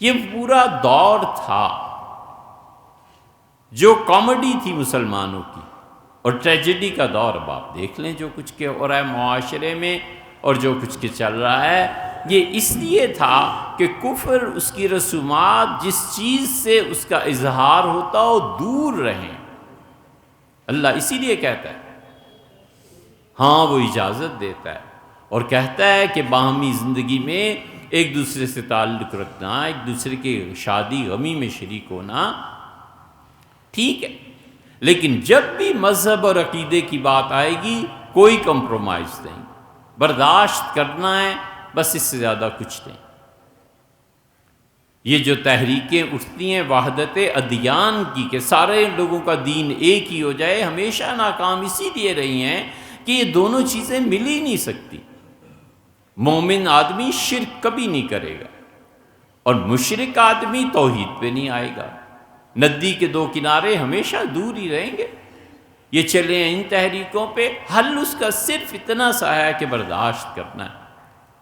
یہ پورا دور تھا جو کامیڈی تھی مسلمانوں کی اور ٹریجڈی کا دور. اب آپ دیکھ لیں جو کچھ کے ہو رہا ہے معاشرے میں اور جو کچھ کے چل رہا ہے. یہ اس لیے تھا کہ کفر، اس کی رسومات، جس چیز سے اس کا اظہار ہوتا ہو دور رہیں. اللہ اسی لیے کہتا ہے، ہاں وہ اجازت دیتا ہے اور کہتا ہے کہ باہمی زندگی میں ایک دوسرے سے تعلق رکھنا، ایک دوسرے کی شادی غمی میں شریک ہونا ٹھیک ہے، لیکن جب بھی مذہب اور عقیدے کی بات آئے گی کوئی کمپرومائز نہیں، برداشت کرنا ہے، بس اس سے زیادہ کچھ نہیں. یہ جو تحریکیں اٹھتی ہیں وحدت ادیان کی کہ سارے لوگوں کا دین ایک ہی ہو جائے، ہمیشہ ناکام اسی لیے رہی ہیں کہ یہ دونوں چیزیں مل ہی نہیں سکتی. مومن آدمی شرک کبھی نہیں کرے گا اور مشرک آدمی توحید پہ نہیں آئے گا. ندی کے دو کنارے ہمیشہ دور ہی رہیں گے. یہ چلے ان تحریکوں پہ، حل اس کا صرف اتنا سا ہے کہ برداشت کرنا ہے،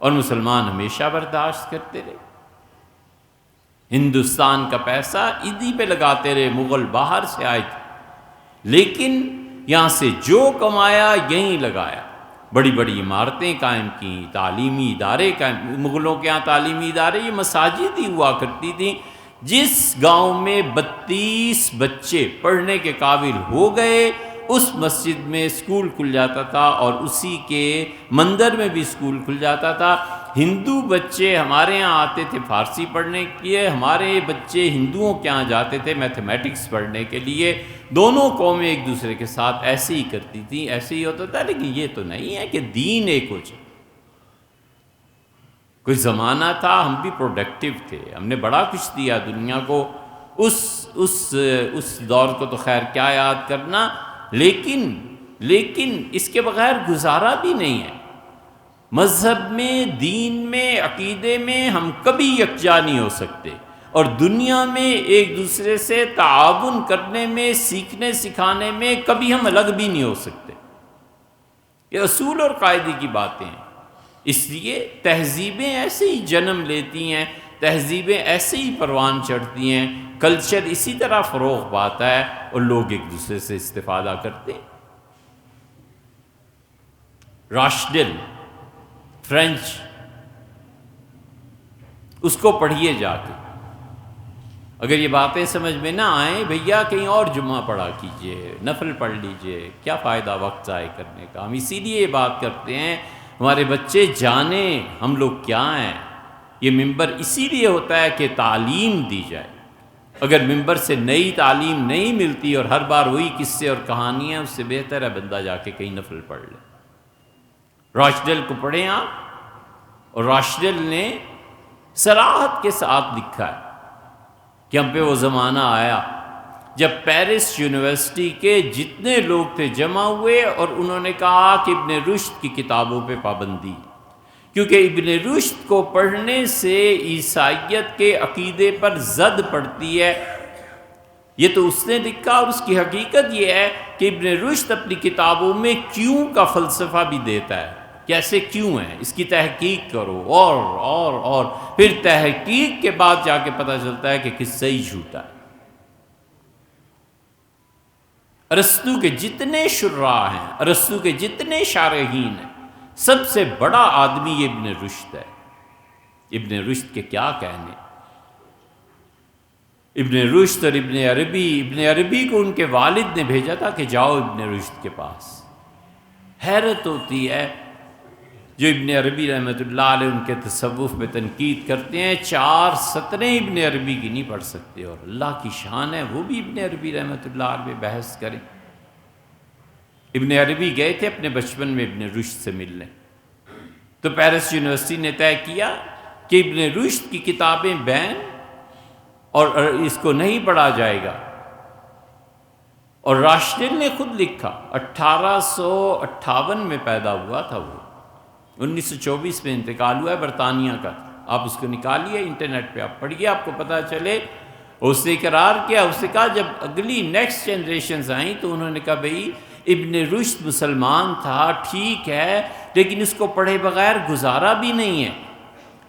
اور مسلمان ہمیشہ برداشت کرتے رہے. ہندوستان کا پیسہ ادھی پہ لگاتے رہے، مغل باہر سے آئے تھے لیکن یہاں سے جو کمایا یہیں لگایا. بڑی بڑی عمارتیں قائم کیں، تعلیمی ادارے قائم. مغلوں کے ہاں تعلیمی ادارے یہ مساجد ہی ہوا کرتی تھیں. جس گاؤں میں 32 بچے پڑھنے کے قابل ہو گئے اس مسجد میں اسکول کھل جاتا تھا اور اسی کے مندر میں بھی اسکول کھل جاتا تھا. ہندو بچے ہمارے ہاں آتے تھے فارسی پڑھنے کے لیے، ہمارے بچے ہندوؤں کے ہاں جاتے تھے میتھمیٹکس پڑھنے کے لیے. دونوں قومیں ایک دوسرے کے ساتھ ایسے ہی کرتی تھیں، ایسے ہی ہوتا تھا. لیکن یہ تو نہیں ہے کہ دین ایک ہو جائے. کوئی زمانہ تھا ہم بھی پروڈکٹیو تھے، ہم نے بڑا کچھ دیا دنیا کو. اس دور کو تو خیر کیا یاد کرنا، لیکن اس کے بغیر گزارا بھی نہیں ہے. مذہب میں، دین میں، عقیدے میں ہم کبھی یکجا نہیں ہو سکتے، اور دنیا میں ایک دوسرے سے تعاون کرنے میں، سیکھنے سکھانے میں کبھی ہم الگ بھی نہیں ہو سکتے. یہ اصول اور قاعدے کی باتیں ہیں. اس لیے تہذیبیں ایسے ہی جنم لیتی ہیں، تہذیبیں ایسے ہی پروان چڑھتی ہیں، کلچر اسی طرح فروغ پاتا ہے اور لوگ ایک دوسرے سے استفادہ کرتے ہیں. راشڈل فرینچ، اس کو پڑھیے جا کے. اگر یہ باتیں سمجھ میں نہ آئیں، بھیا کہیں اور جمعہ پڑھا کیجئے، نفل پڑھ لیجئے، کیا فائدہ وقت ضائع کرنے کا. ہم اسی لیے یہ بات کرتے ہیں ہمارے بچے جانیں ہم لوگ کیا ہیں. یہ ممبر اسی لیے ہوتا ہے کہ تعلیم دی جائے. اگر ممبر سے نئی تعلیم نہیں ملتی اور ہر بار وہی قصے اور کہانیاں، اس سے بہتر ہے بندہ جا کے کہیں نفل پڑھ لے. راشڈل کو پڑھیں آپ، اور راشڈل نے صراحت کے ساتھ لکھا ہے کہ ہم پہ وہ زمانہ آیا جب پیرس یونیورسٹی کے جتنے لوگ تھے جمع ہوئے اور انہوں نے کہا کہ ابن رشد کی کتابوں پہ پابندی، کیونکہ ابن رشد کو پڑھنے سے عیسائیت کے عقیدے پر زد پڑتی ہے. یہ تو اس نے لکھا، اور اس کی حقیقت یہ ہے کہ ابن رشد اپنی کتابوں میں کیوں کا فلسفہ بھی دیتا ہے، کیسے کیوں ہے، اس کی تحقیق کرو، اور پھر تحقیق کے بعد جا کے پتہ چلتا ہے کہ قصہ ہی جھوٹا ہے. ارسطو کے جتنے شراح ہیں، ارسطو کے جتنے شارحین ہیں، سب سے بڑا آدمی یہ ابن رشد ہے. ابن رشد کے کیا کہنے. ابن رشد اور ابن عربی کو ان کے والد نے بھیجا تھا کہ جاؤ ابن رشد کے پاس. حیرت ہوتی ہے جو ابن عربی رحمۃ اللہ علیہ ان کے تصوف پہ تنقید کرتے ہیں، 4 سطریں ابن عربی کی نہیں پڑھ سکتے، اور اللہ کی شان ہے وہ بھی ابن عربی رحمۃ اللہ علیہ بحث کریں. ابن عربی گئے تھے اپنے بچپن میں ابن رشد سے ملنے، تو پیرس یونیورسٹی نے طے کیا کہ ابن رشد کی کتابیں بین اور اس کو نہیں پڑھا جائے گا. اور راشڈل نے خود لکھا، 1858 میں پیدا ہوا تھا وہ، 1924 میں انتقال ہوا ہے، برطانیہ کا. آپ اس کو نکالیے انٹرنیٹ پہ آپ پڑھیے، آپ کو پتہ چلے. اس نے اقرار کیا، اس نے کہا جب اگلی نیکسٹ جنریشنز آئیں تو انہوں نے کہا بھئی ابن رشد مسلمان تھا ٹھیک ہے، لیکن اس کو پڑھے بغیر گزارا بھی نہیں ہے.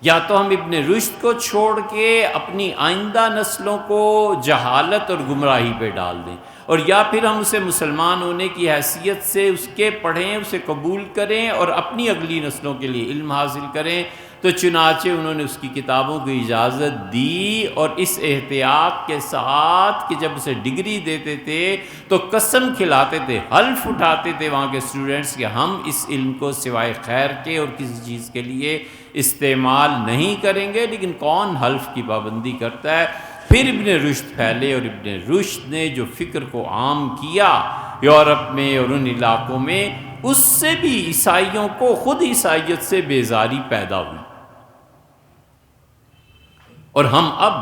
یا تو ہم ابن رشد کو چھوڑ کے اپنی آئندہ نسلوں کو جہالت اور گمراہی پہ ڈال دیں، اور یا پھر ہم اسے مسلمان ہونے کی حیثیت سے اس کے پڑھیں، اسے قبول کریں اور اپنی اگلی نسلوں کے لیے علم حاصل کریں۔ تو چنانچہ انہوں نے اس کی کتابوں کو اجازت دی، اور اس احتیاط کے ساتھ کہ جب اسے ڈگری دیتے تھے تو قسم کھلاتے تھے، حلف اٹھاتے تھے وہاں کے اسٹوڈنٹس کہ ہم اس علم کو سوائے خیر کے اور کسی چیز کے لیے استعمال نہیں کریں گے۔ لیکن کون حلف کی پابندی کرتا ہے؟ پھر ابن رشد پھیلے، اور ابن رشد نے جو فکر کو عام کیا یورپ میں اور ان علاقوں میں، اس سے بھی عیسائیوں کو خود عیسائیت سے بیزاری پیدا ہوئی، اور ہم اب،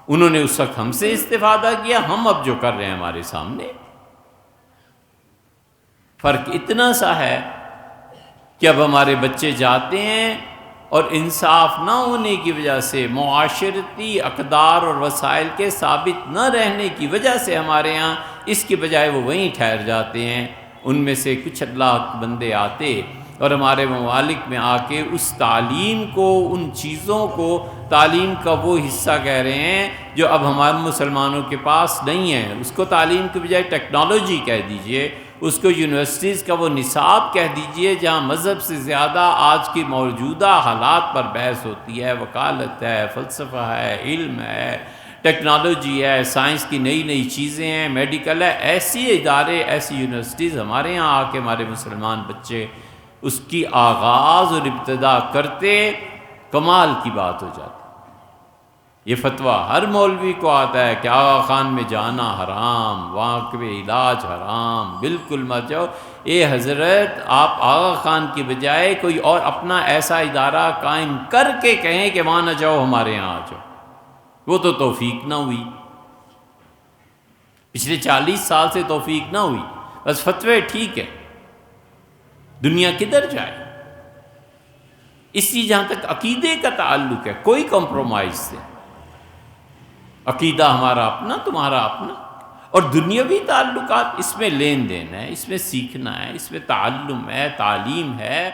انہوں نے اس وقت ہم سے استفادہ کیا، ہم اب جو کر رہے ہیں ہمارے سامنے۔ فرق اتنا سا ہے کہ اب ہمارے بچے جاتے ہیں اور انصاف نہ ہونے کی وجہ سے، معاشرتی اقدار اور وسائل کے ثابت نہ رہنے کی وجہ سے ہمارے یہاں اس کے بجائے وہ وہیں ٹھہر جاتے ہیں۔ ان میں سے کچھ اللہ کے بندے آتے اور ہمارے ممالک میں آ کے اس تعلیم کو، ان چیزوں کو، تعلیم کا وہ حصہ کہہ رہے ہیں جو اب ہمارے مسلمانوں کے پاس نہیں ہے، اس کو تعلیم کے بجائے ٹیکنالوجی کہہ دیجئے، اس کو یونیورسٹیز کا وہ نصاب کہہ دیجئے جہاں مذہب سے زیادہ آج کی موجودہ حالات پر بحث ہوتی ہے، وکالت ہے، فلسفہ ہے، علم ہے، ٹیکنالوجی ہے، سائنس کی نئی نئی چیزیں ہیں، میڈیکل ہے۔ ایسی ادارے، ایسی یونیورسٹیز ہمارے یہاں آ کے ہمارے مسلمان بچے اس کی آغاز اور ابتدا کرتے، کمال کی بات ہو جاتی۔ یہ فتویٰ ہر مولوی کو آتا ہے کہ آغا خان میں جانا حرام، وہاں کے علاج حرام، بالکل مت جاؤ۔ اے حضرت، آپ آغا خان کی بجائے کوئی اور اپنا ایسا ادارہ قائم کر کے کہیں کہ وہاں نہ جاؤ، ہمارے یہاں آ جاؤ۔ وہ تو توفیق نہ ہوئی، پچھلے 40 سال سے توفیق نہ ہوئی، بس فتوے ٹھیک ہے، دنیا کدھر جائے؟ اس لیے جہاں تک عقیدے کا تعلق ہے، کوئی کمپرومائز سے، عقیدہ ہمارا اپنا، تمہارا اپنا، اور دنیاوی تعلقات، اس میں لین دین ہے، اس میں سیکھنا ہے، اس میں تعلم ہے، تعلیم ہے۔